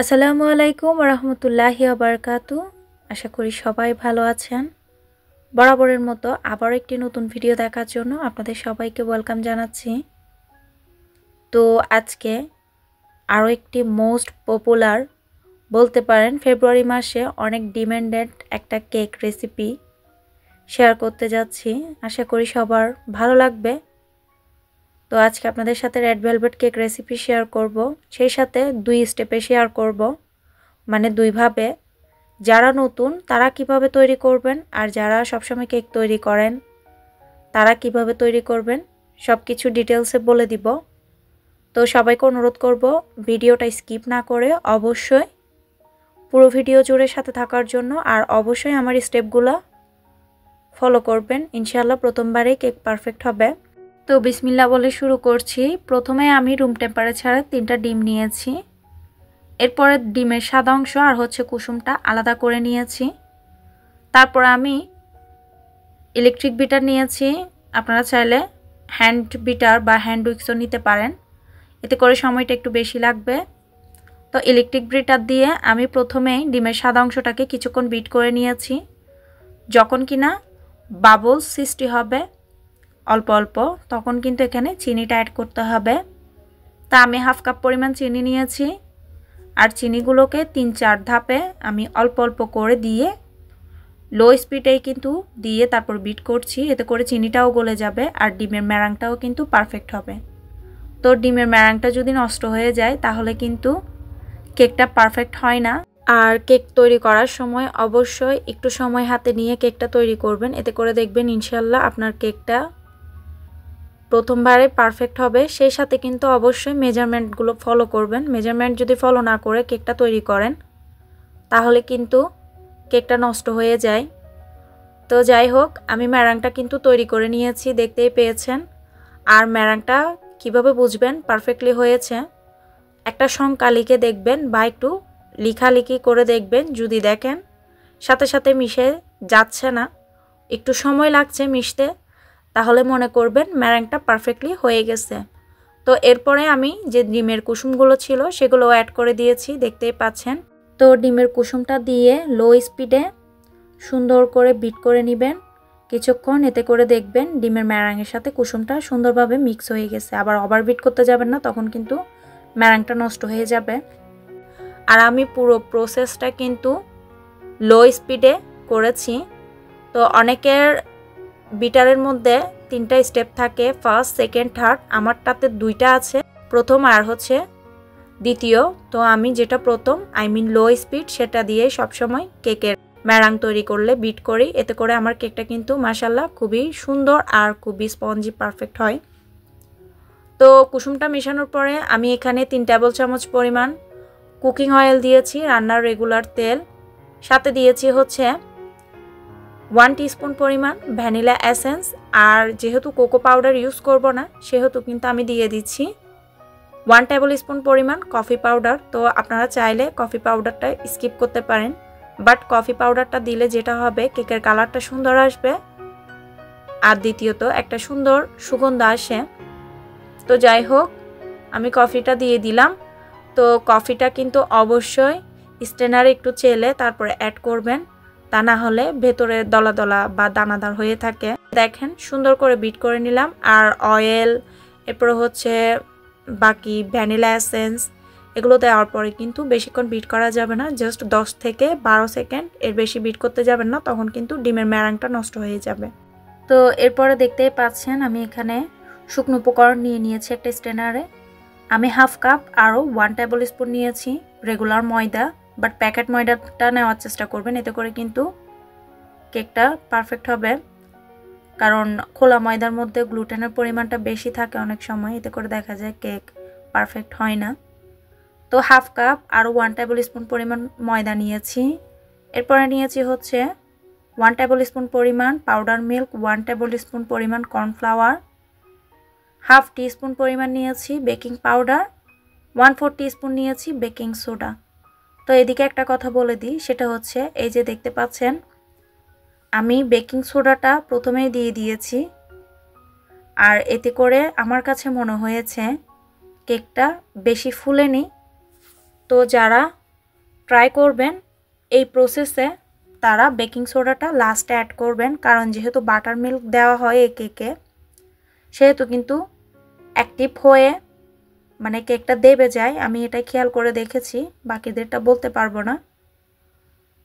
আসসালামু আলাইকুম রহমতুল্লাহি ওয়াবারাকাতু। আশা করি সবাই ভালো আছেন। বরাবরের মতো আবার একটি নতুন ভিডিও দেখার জন্য আপনাদের সবাইকে ওয়েলকাম জানাচ্ছি। তো আজকে আরও একটি মোস্ট পপুলার বলতে পারেন ফেব্রুয়ারি মাসে অনেক ডিমান্ডেড একটা কেক রেসিপি শেয়ার করতে যাচ্ছি। আশা করি সবার ভালো লাগবে। তো আজকে আপনাদের সাথে red velvet cake recipe share করব, সেই সাথে 2 স্টেপে শেয়ার করব, মানে 2 ভাবে। যারা নতুন তারা কিভাবে তৈরি করবেন আর যারা সবসময় কেক তৈরি করেন তারা কিভাবে তৈরি করবেন সব কিছু ডিটেলসে বলে দিব। তো সবাইকে অনুরোধ করব ভিডিওটা স্কিপ না করে অবশ্যই পুরো ভিডিও জুড়ে সাথে থাকার জন্য, আর অবশ্যই আমার স্টেপগুলো ফলো করবেন। ইনশাআল্লাহ প্রথমবারেই কেক পারফেক্ট হবে। তো বিসমিল্লাহ বলে শুরু করছি। প্রথমে আমি রুম টেম্পারেচারে 3টা ডিম নিয়েছি। এরপরে ডিমের সাদা অংশ আর কুসুমটা আলাদা করে নিয়েছি। তারপর আমি ইলেকট্রিক বিটার নিয়েছি। আপনারা চাইলে হ্যান্ড বিটার বা হ্যান্ড উইক্সও নিতে পারেন, এতে করে সময়টা একটু বেশি লাগবে। তো ইলেকট্রিক বিটার দিয়ে আমি প্রথমেই ডিমের সাদা অংশটাকে কিছুক্ষণ বিট করে নিয়েছি। যখন কিনা বাবলস সৃষ্টি হবে অল্প অল্প, তখন কিন্তু এখানে চিনিটা অ্যাড করতে হবে। তা আমি হাফ কাপ পরিমাণ চিনি নিয়েছি, আর চিনিগুলোকে 3-4 ধাপে আমি অল্প অল্প করে দিয়ে লো স্পিডেই কিন্তু দিয়ে তারপর বিট করছি, এতে করে চিনিটাও গলে যাবে আর ডিমের ম্যারাংটাও কিন্তু পারফেক্ট হবে। তো ডিমের ম্যারাংটা যদি নষ্ট হয়ে যায় তাহলে কিন্তু কেকটা পারফেক্ট হয় না। আর কেক তৈরি করার সময় অবশ্যই একটু সময় হাতে নিয়ে কেকটা তৈরি করবেন, এতে করে দেখবেন ইনশাল্লাহ আপনার কেকটা প্রথমবারে পারফেক্ট হবে। সেই সাথে কিন্তু অবশ্যই মেজারমেন্টগুলো ফলো করবেন। মেজারমেন্ট যদি ফলো না করে কেকটা তৈরি করেন তাহলে কিন্তু কেকটা নষ্ট হয়ে যায়। তো যাই হোক, আমি ম্যারাংটা কিন্তু তৈরি করে নিয়েছি, দেখতেই পেয়েছেন। আর ম্যারাংটা কিভাবে বুঝবেন পারফেক্টলি হয়েছে, একটা সংখ্যা লিখে দেখবেন বা একটু লেখালেখি করে দেখবেন। যদি দেখেন সাথে সাথে মিশে যাচ্ছে না, একটু সময় লাগছে মিশতে, তাহলে মনে করবেন ম্যারাংটা পারফেক্টলি হয়ে গেছে। তো এরপরে আমি যে ডিমের কুসুমগুলো ছিল সেগুলো অ্যাড করে দিয়েছি, দেখতেই পাচ্ছেন। তো ডিমের কুসুমটা দিয়ে লো স্পিডে সুন্দর করে বিট করে নেবেন কিছুক্ষণ, এতে করে দেখবেন ডিমের ম্যারাংয়ের সাথে কুসুমটা সুন্দরভাবে মিক্স হয়ে গেছে। আবার ওভার বিট করতে যাবেন না, তখন কিন্তু ম্যারাংটা নষ্ট হয়ে যাবে। আর আমি পুরো প্রসেসটা কিন্তু লো স্পিডে করেছি। তো অনেকের বিটারের মধ্যে 3টা স্টেপ থাকে, ফার্স্ট, সেকেন্ড, থার্ড। আমারটাতে 2টা আছে, প্রথম আর দ্বিতীয়। তো আমি যেটা প্রথম লো স্পিড সেটা দিয়ে সবসময় কেকের ম্যারাং তৈরি করলে বিট করি, এতে করে আমার কেকটা কিন্তু মাশাল্লাহ খুবই সুন্দর আর খুবই স্পঞ্জি পারফেক্ট হয়। তো কুসুমটা মেশানোর পরে আমি এখানে 3 টেবিল চামচ পরিমাণ কুকিং অয়েল দিয়েছি, রান্নার রেগুলার তেল। সাথে দিয়েছি 1 টিস্পুন পরিমাণ ভ্যানিলা এসেন্স। আর যেহেতু কোকো পাউডার ইউজ করব না, সেহেতু কিন্তু আমি দিয়ে দিচ্ছি 1 টেবিল স্পুন পরিমাণ কফি পাউডার। তো আপনারা চাইলে কফি পাউডারটা স্কিপ করতে পারেন, বাট কফি পাউডারটা দিলে যেটা হবে কেকের কালারটা সুন্দর আসবে, আর দ্বিতীয়ত একটা সুন্দর সুগন্ধ আসে। তো যাই হোক, আমি কফিটা দিয়ে দিলাম। তো কফিটা কিন্তু অবশ্যই স্ট্রেনারে একটু চেলে তারপরে অ্যাড করবেন, তা না হলে ভেতরে দলা দলা বা দানাদার হয়ে থাকে। দেখেন সুন্দর করে বিট করে নিলাম। আর অয়েল, এরপরে বাকি ভ্যানিলা এসেন্স, এগুলো দেওয়ার পরে কিন্তু বেশিক্ষণ বিট করা যাবে না, জাস্ট 10 থেকে 12 সেকেন্ড, এর বেশি বিট করতে যাবেন না, তখন কিন্তু ডিমের ম্যারাংটা নষ্ট হয়ে যাবে। তো এরপরে দেখতেই পাচ্ছেন আমি এখানে শুকনো উপকরণ নিয়ে নিয়েছি একটা স্ট্রেনারে। আমি হাফ কাপ আরও 1 টেবিল স্পুন নিয়েছি রেগুলার ময়দা, বাট প্যাকেট ময়দাটা নেওয়ার চেষ্টা করবেন, এতে করে কিন্তু কেকটা পারফেক্ট হবে। কারণ খোলা ময়দার মধ্যে গ্লুটেনের পরিমাণটা বেশি থাকে অনেক সময়, এতে করে দেখা যায় কেক পারফেক্ট হয় না। তো হাফ কাপ আরও 1 টেবিল স্পুন পরিমাণ ময়দা নিয়েছি। এরপরে নিয়েছি 1 টেবিল স্পুন পরিমাণ পাউডার মিল্ক, 1 টেবিল স্পুন পরিমাণ কর্নফ্লাওয়ার, হাফ টিস্পুন পরিমাণ নিয়েছি বেকিং পাউডার, 1/4 টিস্পুন নিয়েছি বেকিং সোডা। তো এদিকে একটা কথা বলে দিই, সেটা এই যে দেখতে পাচ্ছেন আমি বেকিং সোডাটা প্রথমেই দিয়ে দিয়েছি, আর এতে করে আমার কাছে মনে হয়েছে কেকটা বেশি ফুলেনি। তো যারা ট্রাই করবেন এই প্রসেসে তারা বেকিং সোডাটা লাস্টে অ্যাড করবেন, কারণ যেহেতু বাটার মিল্ক দেওয়া হয় এই কেকে, সেহেতু কিন্তু অ্যাক্টিভ হয়ে মানে কেকটা দেবে যায়। আমি এটা খেয়াল করে দেখেছি, বাকিদেরটা বলতে পারবো না।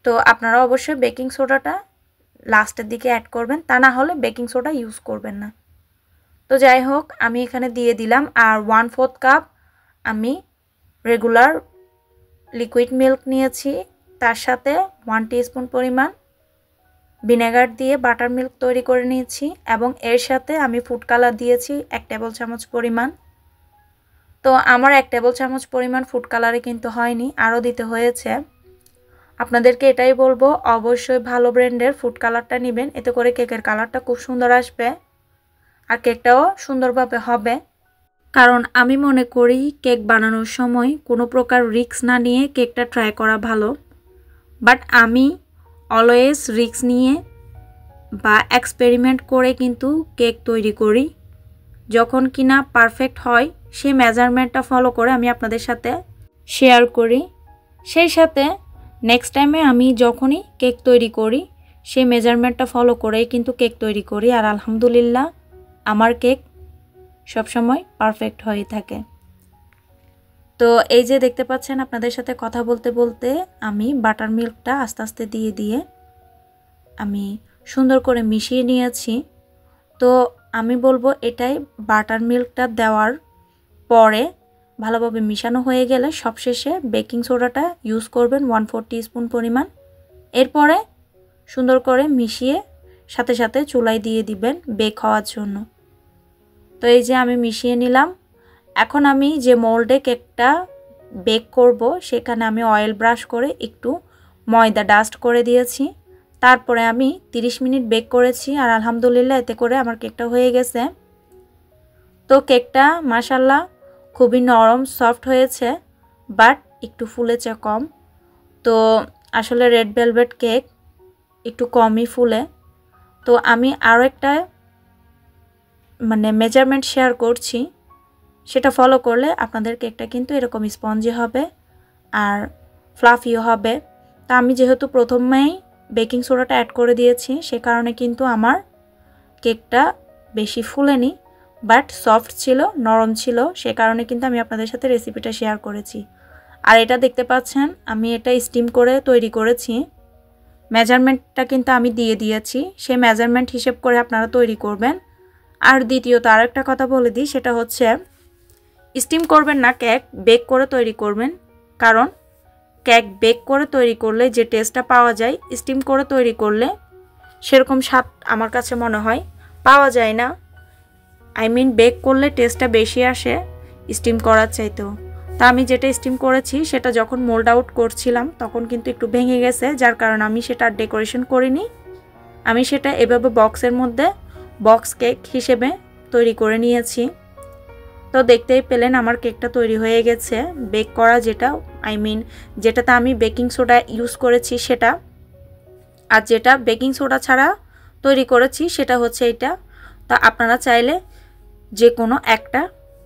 তো আপনারা অবশ্যই বেকিং সোডাটা লাস্টের দিকে অ্যাড করবেন, তা না হলে বেকিং সোডা ইউজ করবেন না। তো যাই হোক, আমি এখানে দিয়ে দিলাম। আর 1/4 কাপ আমি রেগুলার লিকুইড মিল্ক নিয়েছি, তার সাথে 1 টিস্পুন পরিমাণ ভিনেগার দিয়ে বাটার মিল্ক তৈরি করে নিয়েছি, এবং এর সাথে আমি ফুড কালার দিয়েছি 1 টেবিল চামচ পরিমাণ। তো আমার 1 টেবিল চামচ পরিমাণ ফুড কালারে কিন্তু হয়নি, আরও দিতে হয়েছে। আপনাদেরকে এটাই বলবো, অবশ্যই ভালো ব্র্যান্ডের ফুড কালারটা নেবেন, এতে করে কেকের কালারটা খুব সুন্দর আসবে আর কেকটাও সুন্দরভাবে হবে। কারণ আমি মনে করি কেক বানানোর সময় কোনো প্রকার রিস্ক না নিয়ে কেকটা ট্রাই করা ভালো, বাট আমি অলওয়েজ রিস্ক নিয়ে বা এক্সপেরিমেন্ট করে কিন্তু কেক তৈরি করি। যখন কিনা পারফেক্ট হয় সেই মেজারমেন্টটা ফলো করে আমি আপনাদের সাথে শেয়ার করি। সেই সাথে নেক্সট টাইমে আমি যখনই কেক তৈরি করি সেই মেজারমেন্টটা ফলো করেই কিন্তু কেক তৈরি করি, আর আলহামদুলিল্লাহ আমার কেক সবসময় পারফেক্ট হয়ে থাকে। তো এই যে দেখতে পাচ্ছেন, আপনাদের সাথে কথা বলতে বলতে আমি বাটার মিল্কটা আস্তে আস্তে দিয়ে দিয়ে আমি সুন্দর করে মিশিয়ে নিয়েছি। তো আমি বলবো এটাই বাটার মিল্কটা দেওয়ার পরে ভালোভাবে মিশানো হয়ে গেলে সবশেষে বেকিং সোডাটা ইউজ করবেন 1/4 টিস্পুন পরিমাণ। এরপরে সুন্দর করে মিশিয়ে সাথে সাথে চুলায় দিয়ে দিবেন বেক হওয়ার জন্য। তো এই যে আমি মিশিয়ে নিলাম। এখন আমি যে মোল্ডে কেকটা বেক করব সেখানে আমি অয়েল ব্রাশ করে একটু ময়দা ডাস্ট করে দিয়েছি। তারপরে আমি 30 মিনিট বেক করেছি, আর আলহামদুলিল্লাহ এতে করে আমার কেকটা হয়ে গেছে। তো কেকটা মাশাআল্লাহ খুবই নরম সফট হয়েছে, বাট একটু ফুলেছে কম। তো আসলে রেড ভেলভেট কেক একটু কমই ফুলে। তো আমি আরও একটা মানে মেজারমেন্ট শেয়ার করছি, সেটা ফলো করলে আপনাদের কেকটা কিন্তু এরকম স্পঞ্জি হবে আর ফ্লাফিও হবে। তা আমি যেহেতু প্রথমেই বেকিং সোডাটা অ্যাড করে দিয়েছি, সে কারণে কিন্তু আমার কেকটা বেশি ফুলেনি, বাট সফট ছিল, নরম ছিল, সে কারণে কিন্তু আমি আপনাদের সাথে রেসিপিটা শেয়ার করেছি। আর এটা দেখতে পাচ্ছেন আমি এটা স্টিম করে তৈরি করেছি। মেজারমেন্টটা কিন্তু আমি দিয়ে দিয়েছি, সেই মেজারমেন্ট হিসেব করে আপনারা তৈরি করবেন। আর দ্বিতীয়ত আরেকটা কথা বলে দিই, সেটা হচ্ছে স্টিম করবেন না, কেক বেক করে তৈরি করবেন। কারণ কেক বেক করে তৈরি করলে যে টেস্টটা পাওয়া যায়, স্টিম করে তৈরি করলে সেরকম স্বাদ আমার কাছে মনে হয় পাওয়া যায় না। বেক করলে টেস্টটা বেশি আসে স্টিম করার চাইতেও। তা আমি যেটা স্টিম করেছি সেটা যখন মোল্ড আউট করছিলাম তখন কিন্তু একটু ভেঙে গেছে, যার কারণে আমি সেটা ডেকোরেশন করিনি। আমি সেটা এভাবে বক্সের মধ্যে বক্স কেক হিসেবে তৈরি করে নিয়েছি। তো দেখতেই পেলেন আমার কেকটা তৈরি হয়ে গেছে বেক করা, যেটাতে আমি বেকিং সোডা ইউজ করেছি সেটা, আর যেটা বেকিং সোডা ছাড়া তৈরি করেছি সেটা হচ্ছে এটা। তো আপনারা চাইলে যে কোনো একটা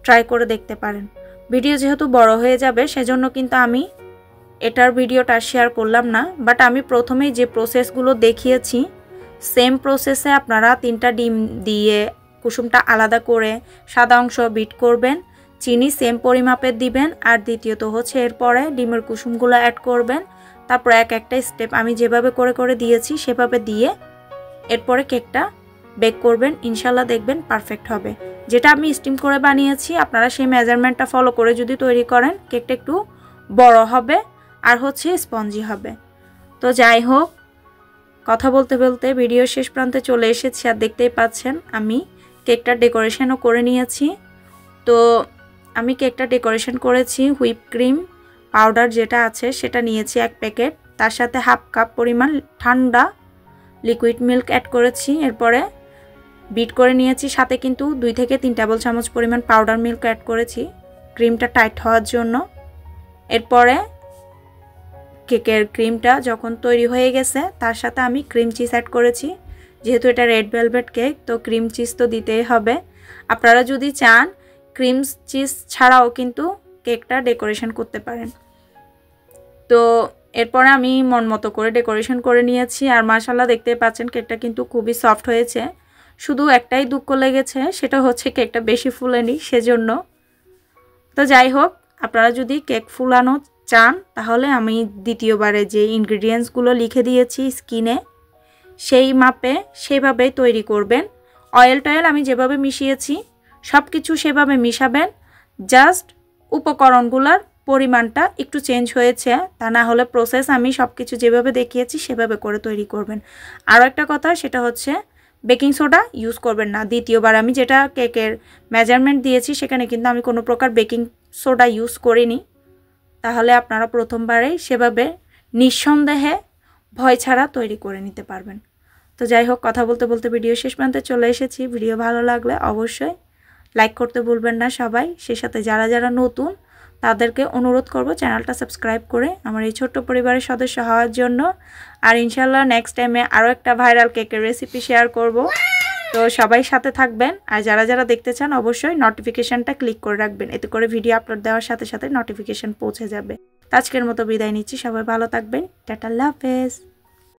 ট্রাই করে দেখতে পারেন। ভিডিও যেহেতু বড় হয়ে যাবে সেজন্য কিন্তু আমি এটার ভিডিওটা শেয়ার করলাম না, বাট আমি প্রথমেই যে প্রসেসগুলো দেখিয়েছি সেম প্রসেসে আপনারা 3টা ডিম দিয়ে কুসুমটা আলাদা করে সাদা অংশ বিট করবেন, চিনি সেম পরিমাপের দিবেন, আর দ্বিতীয়ত হচ্ছে এরপরে ডিমের কুসুমগুলো অ্যাড করবেন। তারপর একটা স্টেপ আমি যেভাবে করে করে দিয়েছি সেভাবে দিয়ে এরপরে কেকটা বেক করবেন, ইনশাল্লাহ দেখবেন পারফেক্ট হবে। যেটা আমি স্টিম করে বানিয়েছি আপনারা সেই মেজারমেন্টটা ফলো করে যদি তৈরি করেন কেকটা একটু বড় হবে আর হচ্ছে স্পঞ্জি হবে। তো যাই হোক, কথা বলতে বলতে ভিডিও শেষ প্রান্তে চলে এসেছি, আর দেখতেই পাচ্ছেন আমি কেকটা ডেকোরেশনও করে নিয়েছি। তো আমি কেকটা ডেকোরেশন করেছি হুইপ ক্রিম পাউডার যেটা আছে সেটা নিয়েছি 1 প্যাকেট, তার সাথে 1/2 কাপ পরিমাণ ঠান্ডা লিকুইড মিল্ক অ্যাড করেছি, এরপরে বিট করে নিয়েছি। সাথে কিন্তু 2 থেকে 3 টেবিল চামচ পরিমাণ পাউডার মিল্ক অ্যাড করেছি ক্রিমটা টাইট হওয়ার জন্য। এরপরে কেকের ক্রিমটা যখন তৈরি হয়ে গেছে তার সাথে আমি ক্রিম চিজ অ্যাড করেছি। যেহেতু এটা রেড ভেলভেট কেক তো ক্রিম চিজ তো দিতেই হবে। আপনারা যদি চান ক্রিম চিজ ছাড়াও কিন্তু কেকটা ডেকোরেশন করতে পারেন। তো এরপরে আমি মন মতো করে ডেকোরেশন করে নিয়েছি আর মাশাআল্লাহ দেখতে পাচ্ছেন কেকটা কিন্তু খুবই সফট হয়েছে। শুধু একটাই দুঃখ লেগেছে, সেটা হচ্ছে কেকটা বেশি ফুলেনি সেজন্য। তো যাই হোক, আপনারা যদি কেক ফুলানো চান তাহলে আমি দ্বিতীয়বারে যে ইনগ্রিডিয়েন্টসগুলো লিখে দিয়েছি স্ক্রিনে সেই মাপে সেভাবেই তৈরি করবেন। অয়েল টয়েল আমি যেভাবে মিশিয়েছি সব কিছু সেভাবে মিশাবেন, জাস্ট উপকরণগুলোর পরিমাণটা একটু চেঞ্জ হয়েছে, তা না হলে প্রসেস আমি সব কিছু যেভাবে দেখিয়েছি সেভাবে করে তৈরি করবেন। আরও একটা কথা, সেটা হচ্ছে বেকিং সোডা ইউজ করবেন না। দ্বিতীয়বার আমি যেটা কেকের মেজারমেন্ট দিয়েছি সেখানে কিন্তু আমি কোনো প্রকার বেকিং সোডা ইউজ করিনি, তাহলে আপনারা প্রথমবারেই সেভাবে নিঃসন্দেহে ভয় ছাড়া তৈরি করে নিতে পারবেন। তো যাই হোক, কথা বলতে বলতে ভিডিও শেষ প্রান্তে চলে এসেছি। ভিডিও ভালো লাগলে অবশ্যই লাইক করতে ভুলবেন না সবাই। সেই সাথে যারা যারা নতুন তাদেরকে অনুরোধ করব চ্যানেলটা সাবস্ক্রাইব করে আমার এই ছোট্ট পরিবারের সদস্য হওয়ার জন্য। আর ইনশাল্লাহ নেক্সট টাইমে আরও একটা ভাইরাল কেকের রেসিপি শেয়ার করব। তো সবাই সাথে থাকবেন, আর যারা যারা দেখতে চান অবশ্যই নোটিফিকেশানটা ক্লিক করে রাখবেন, এতে করে ভিডিও আপলোড দেওয়ার সাথে সাথে নোটিফিকেশান পৌঁছে যাবে। আজকের মতো বিদায় নিচ্ছি, সবাই ভালো থাকবেন, টাটা, আল্লাহ হাফেজ।